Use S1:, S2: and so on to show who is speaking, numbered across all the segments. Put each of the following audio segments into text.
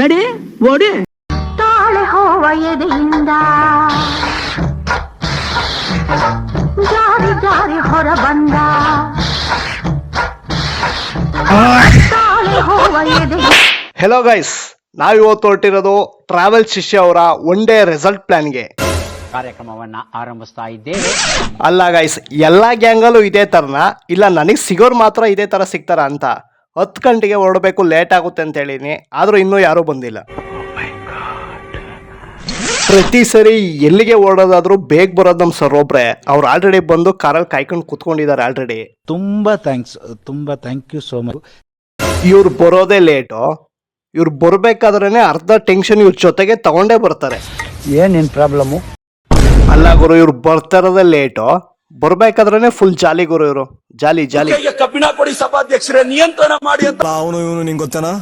S1: Ready ಓಡಿ.
S2: ತಾಳೆ ಹೋವ ಎದೆಯಿಂದ ಜಾರಿ ಜಾರಿ ಹೊರ ಬಂದ ತಾಳೆ ಹೋವ ಎದೆ.
S3: ಹೆಲೋ ಗೈಸ್, ನಾವಿವತ್ತು ಹೊರಟಿರೋದು ಟ್ರಾವೆಲ್ ಶಿಷ್ಯ ಅವರ ಒನ್ ಡೇ ರೆಸಲ್ಟ್ ಪ್ಲಾನ್ಗೆ
S4: ಕಾರ್ಯಕ್ರಮವನ್ನ ಆರಂಭಿಸ್ತಾ ಇದ್ದೇವೆ.
S3: ಅಲ್ಲ ಗೈಸ್, ಎಲ್ಲಾ ಗ್ಯಾಂಗಲ್ಲೂ ಇದೇ ತರನ ಇಲ್ಲ ನನಗೆ ಸಿಗೋರು ಮಾತ್ರ ಇದೇ ತರ ಸಿಗ್ತಾರ ಅಂತ 10 ಗಂಟೆಗೆ ಹೊರಡಬೇಕು, ಲೇಟ್ ಆಗುತ್ತೆ ಅಂತ ಹೇಳಿನಿ, ಆದ್ರೂ ಇನ್ನೂ ಯಾರೂ ಬಂದಿಲ್ಲ. ಪ್ರತಿ ಸರಿ ಎಲ್ಲಿಗೆ ಓಡೋದಾದ್ರೂ ಬೇಗ ಬರೋದು ನಮ್ಮ ಸರ್ ಒಬ್ರೆ. ಅವ್ರು ಆಲ್ರೆಡಿ ಬಂದು ಕಾರಲ್ಲಿ ಕಾಯ್ಕೊಂಡು ಕುತ್ಕೊಂಡಿದ್ದಾರೆ ಆಲ್ರೆಡಿ.
S5: ತುಂಬಾ ಥ್ಯಾಂಕ್ ಯು ಸೋ ಮಚ್.
S3: ಇವ್ರು ಬರೋದೇ ಲೇಟು. ಇವ್ರು ಬರ್ಬೇಕಾದ್ರೇನೆ ಅರ್ಧ ಟೆನ್ಷನ್ ಇವ್ರ ಜೊತೆಗೆ ತಗೊಂಡೇ ಬರ್ತಾರೆ.
S5: ಏನೇನ್ ಪ್ರಾಬ್ಲಮ್ಮು?
S3: ಅಲ್ಲ ಗುರು, ಇವ್ರು ಬರ್ತಾರದೇ ಲೇಟು, ಬರ್ಬೇಕಾದ್ರೇನೆ ಫುಲ್ ಜಾಲಿ ಗುರು. ಇವರು ಜಾಲಿ
S6: ಕಬ್ಬಿಣ ಕೊಡಿ ಸಭಾಧ್ಯಕ್ಷರೇ, ನಿಯಂತ್ರಣ ಮಾಡಿ ಅಂತ.
S7: ಅವನು ಇವನು ನಿಂಗೆ ಗೊತ್ತನಾ?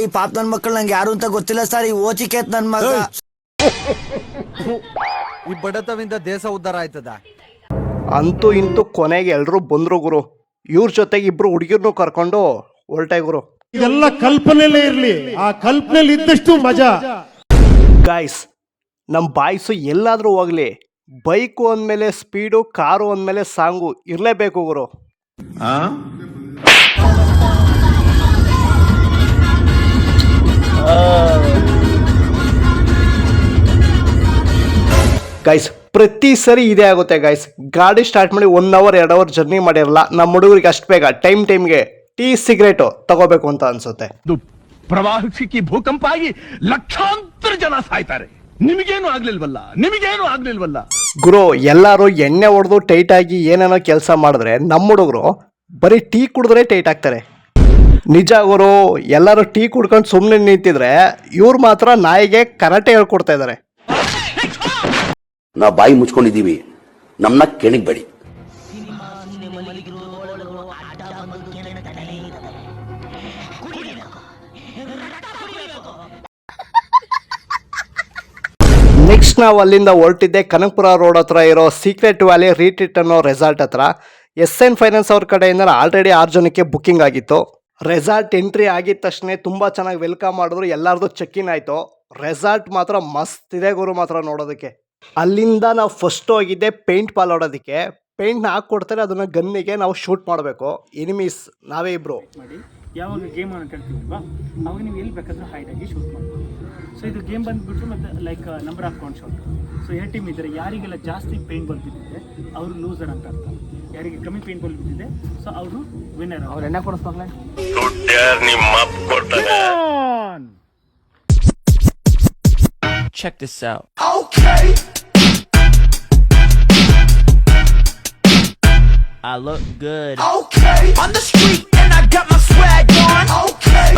S8: ಈ ಪಾಪ ನನ್ ಮಕ್ಕಳು ನಂಗೆ ಯಾರು ಅಂತ ಗೊತ್ತಿಲ್ಲ ಸರ್. ಈ ಓಚಿಕೇತ್ ನನ್ ಮಗ.
S7: ಈ ಬಡತವಿಂದ ದೇಶ ಉದ್ಧಾರ ಆಯ್ತದ.
S3: ಅಂತೂ ಇಂತೂ ಕೊನೆಗೆ ಎಲ್ರು ಬಂದ್ರು ಗುರು. ಇವ್ರ ಜೊತೆಗೆ ಇಬ್ರು ಹುಡುಗಿರ್ನು ಕರ್ಕೊಂಡು ಹೊರಟೆ ಗುರು.
S9: ಇದೆಲ್ಲ ಕಲ್ಪನೆಲೇ ಇರ್ಲಿ, ಆ ಕಲ್ಪನೆಲಿ ಇದ್ದಷ್ಟು ಮಜಾ.
S3: ಗಾಯ್ಸ್, ನಮ್ ಬಾಯ್ಸು ಎಲ್ಲಾದ್ರೂ ಹೋಗ್ಲಿ, ಬೈಕು ಅಂದ್ಮೇಲೆ ಸ್ಪೀಡು, ಕಾರು ಅಂದ್ಮೇಲೆ ಸಾಂಗು ಇರ್ಲೇಬೇಕು ಗುರು. ಗೈಸ್, ಪ್ರತಿ ಸರಿ ಇದೇ ಆಗುತ್ತೆ ಗೈಸ್. ಗಾಡಿ ಸ್ಟಾರ್ಟ್ ಮಾಡಿ 1 ಅವರ್ 2 ಅವರ್ ಜರ್ನಿ ಮಾಡಿರಲ್ಲ, ನಮ್ಮ ಹುಡುಗರಿಗೆ ಅಷ್ಟು ಬೇಗ ಟೈಮ್ಗೆ ಟೀ ಸಿಗರೇಟು ತಗೋಬೇಕು ಅಂತ ಅನ್ಸುತ್ತೆ.
S6: ಪ್ರವಾಹಕ್ಕೆ ಭೂಕಂಪ ಆಗಿ ಲಕ್ಷಾಂತರ ಜನ ಸಾಯ್ತಾರೆ, ನಿಮಗೇನು ಆಗ್ಲಿಲ್ವಲ್ಲ.
S3: ಗುರು, ಎಲ್ಲಾರು ಎಣ್ಣೆ ಹೊಡೆದು ಟೈಟ್ ಆಗಿ ಏನೇನೋ ಕೆಲಸ ಮಾಡಿದ್ರೆ ನಮ್ಮ ಹುಡುಗರು ಬರೀ ಟೀ ಕುಡಿದ್ರೆ ಟೈಟ್ ಆಗ್ತಾರೆ. ನಿಜ ಗುರು, ಎಲ್ಲರೂ ಟೀ ಕುಡ್ಕೊಂಡು ಸುಮ್ಮನೆ ನಿಂತಿದ್ರೆ ಇವ್ರು ಮಾತ್ರ ನಾಯಿಗೆ ಕರಾಟೆ ಹೇಳ್ಕೊಡ್ತಾ ಇದಾರೆ.
S10: ನಾವು ಬಾಯಿ ಮುಚ್ಕೊಂಡಿದ್ದೀವಿ, ನಮ್ಮನ್ನ ಕೆಣಗಬೇಡಿ.
S3: ನೆಕ್ಸ್ಟ್ ನಾವು ಅಲ್ಲಿಂದ ಹೊರಟಿದ್ದೆ ಕನಕಪುರ ರೋಡ್ ಹತ್ರ ಇರೋ ಸೀಕ್ರೆಟ್ ವ್ಯಾಲಿ ರಿಟ್ರೀಟ್ ಅನ್ನೋ ರೆಸಾರ್ಟ್ ಹತ್ರ. SN ಫೈನಾನ್ಸ್ ಅವ್ರ ಕಡೆಯಿಂದ ಆಲ್ರೆಡಿ 6 ಜನಕ್ಕೆ ಬುಕ್ಕಿಂಗ್ ಆಗಿತ್ತು. ರೆಸಾರ್ಟ್ ಎಂಟ್ರಿ ಆಗಿದ ತಕ್ಷಣ ತುಂಬಾ ಚೆನ್ನಾಗಿ ವೆಲ್ಕಮ್ ಮಾಡಿದ್ರು. ಎಲ್ಲಾರ್ದು ಚೆಕ್ ಇನ್ ಆಯ್ತು. ರೆಸಾರ್ಟ್ ಮಾತ್ರ ಮಸ್ತ್ ಇದೆ ಗುರು, ಮಾತ್ರ ನೋಡೋದಕ್ಕೆ. ಅಲ್ಲಿಂದ ನಾವು ಫಸ್ಟ್ ಹೋಗಿದ್ದೆ ಪೇಂಟ್ ಪಾಲ್ ಆಡೋದಕ್ಕೆ. ಪೇಂಟ್ನ ಹಾಕ್ಕೊಡ್ತಾರೆ, ಅದನ್ನ ಗನ್ನಿಗೆ ನಾವು ಶೂಟ್ ಮಾಡಬೇಕು. ಎನಿಮೀಸ್ ನಾವೇ ಇಬ್ರು.
S11: ಯಾವಾಗ ಗೇಮ್ ಅಂತ ಹೇಳ್ತೀವಲ್ವಾ, ಅವಾಗ ನೀವು ಎಲ್ಲಿ ಬೇಕಾದ್ರೂ ಹೈಟ್ ಆಗಿ ಶೂಟ್ ಮಾಡ್ಬೋದು. ಸೊ ಇದು ಗೇಮ್ ಬಂದುಬಿಟ್ಟು ಮತ್ತು like number of count shot. So 2 team ಇದ್ದಾರೆ, ಯಾರಿಗೆಲ್ಲ ಜಾಸ್ತಿ ಪೇಂಟ್ ಬಾಲ್ ಬಿದ್ದಿದೆ ಅವರು ಲೂಸರ್ ಅಂತ ಅರ್ಥ. ಯಾರಿಗೆ ಕಮ್ಮಿ ಪೇಂಟ್ ಬಾಲ್ ಬಿದ್ದಿದೆ ಸೊ ಅವರು ವಿನ್ನರ್. ಅವ್ರು ಎಣ್ಣೆ ಕೊಡಿಸ್ತಾಗಲೇ
S4: Check this out.
S6: Okay.
S4: I look good.
S6: Okay. On the street and I got my swag on. Okay.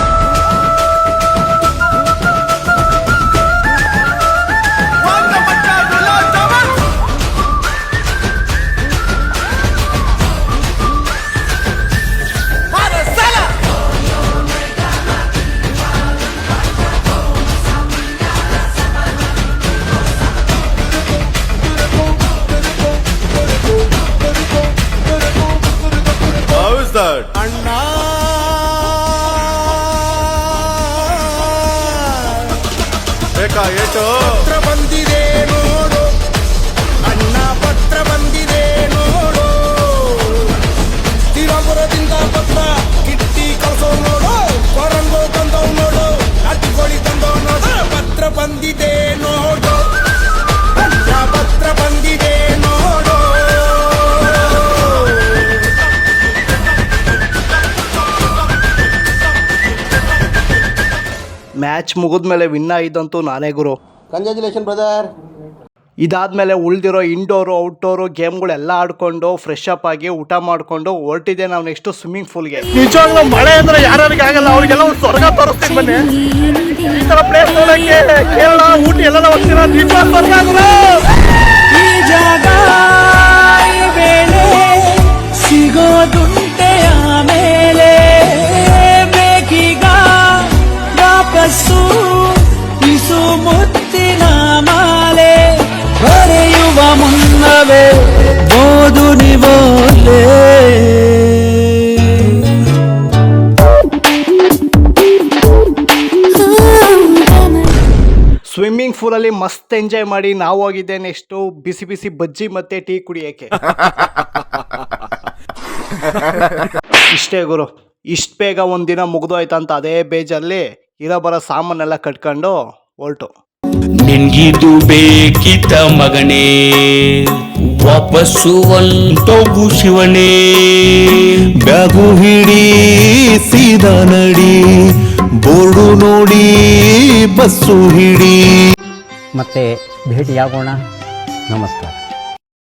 S7: ಅಣ್ಣ ಬೇಕಾ ಏಟು? ಪತ್ರ ಬಂದಿದೆ ನೋಡು ಅಣ್ಣ, ಪತ್ರ ಬಂದಿದೆ ನೋಡು. ತಿರುಪುರದಿಂದ ಪತ್ರ ಕಿಟ್ಟಿ ಕಳ್ಸೋ ನೋಡು, ಕೊರಂಗೋ ತಂದವ್ ನೋಡು, ನಾಟಿಕೋಳಿ ತಂದವ್ ನೋಡು. ಪತ್ರ ಬಂದಿದೆ ನೋಡು ಅಣ್ಣ, ಪತ್ರ ಬಂದಿದೆ ನೋಡು.
S3: ಮ್ಯಾಚ್ ಮುಗಿದ್ಮೇಲೆ ವಿನ್ ಆಗಿದ್ದಂತೂ ನಾನೇ ಗುರು.
S8: Congratulation brother.
S3: ಇದಾದ್ಮೇಲೆ ಉಳಿದಿರೋ ಇಂಡೋರು ಔಟ್ಡೋರು ಗೇಮ್ಗಳೆಲ್ಲ ಆಡ್ಕೊಂಡು ಫ್ರೆಶ್ ಅಪ್ ಆಗಿ ಊಟ ಮಾಡ್ಕೊಂಡು ಹೊರಟಿದೆ ನಾವು ನೆಕ್ಸ್ಟ್ ಸ್ವಿಮ್ಮಿಂಗ್ ಪೂಲ್ಗೆ.
S9: ನಿಜವಾಗ್ಲೂ ಮಳೆ ಅಂದ್ರೆ ಯಾರಿಗೆ ಆಗಲ್ಲ, ಅವ್ರಿಗೆಲ್ಲ ಒಂದು ಸ್ವರ್ಗ ತೋರಿಸ್ತೀನಿ ಬನ್ನಿ. ಈ ತರ ಪ್ಲೇಸ್ ನೋಡಕ್ಕೆ ಕೇರಳ, ಊಟಿ ಎಲ್ಲ ಹೋಗ್ತೀರಾ, ನಿಜವಾಗ್ ಸ್ವರ್ಗ ಗುರು.
S1: ಈ ಜಾಗ ಈ ವೇಳೆ ಸಿಗೋದುಂಟೆ ಆಮೇಲೆ, ಬೇಕೀಗ ವಾಪಸ್ಸು ಇಸು ಮುತ್ತಿನ ಮಾಲೆ, ಬರೆಯುವ ಮುನ್ನವೇ ಓದು ನಿವೋಲೆ.
S3: ಸ್ವಿಮ್ಮಿಂಗ್ ಪೂಲಲ್ಲಿ ಮಸ್ತ್ ಎಂಜಾಯ್ ಮಾಡಿ ನಾವು ಹೋಗಿದ್ದೆ ನೆಕ್ಸ್ಟು ಬಿಸಿ ಬಿಸಿ ಬಜ್ಜಿ ಮತ್ತೆ ಟೀ ಕುಡಿಯೋಕ್ಕೆ. ಇಷ್ಟೇ ಗುರು, ಇಷ್ಟು ಬೇಗ ಒಂದಿನ ಮುಗ್ದೋಯ್ತಂತ ಅದೇ ಬೇಜಲ್ಲಿ ಇರೋ ಬರೋ ಸಾಮಾನೆಲ್ಲ ಕಟ್ಕೊಂಡು ಹೊರಟು.
S1: ನಿನ್ಗಿದು ಬೇಕಿತ್ತ ಮಗನೇ, ವಾಪಸ್ಸು ಒಂಟೋಗು ಶಿವನೇ.
S7: ಬ್ಯಾಗು ಹಿಡಿ ಸೀದಾ ನಡಿ, ಬೋರ್ಡು ನೋಡಿ ಬಸ್ಸು ಹಿಡಿ.
S4: ಮತ್ತೆ ಭೇಟಿಯಾಗೋಣ. ನಮಸ್ಕಾರ.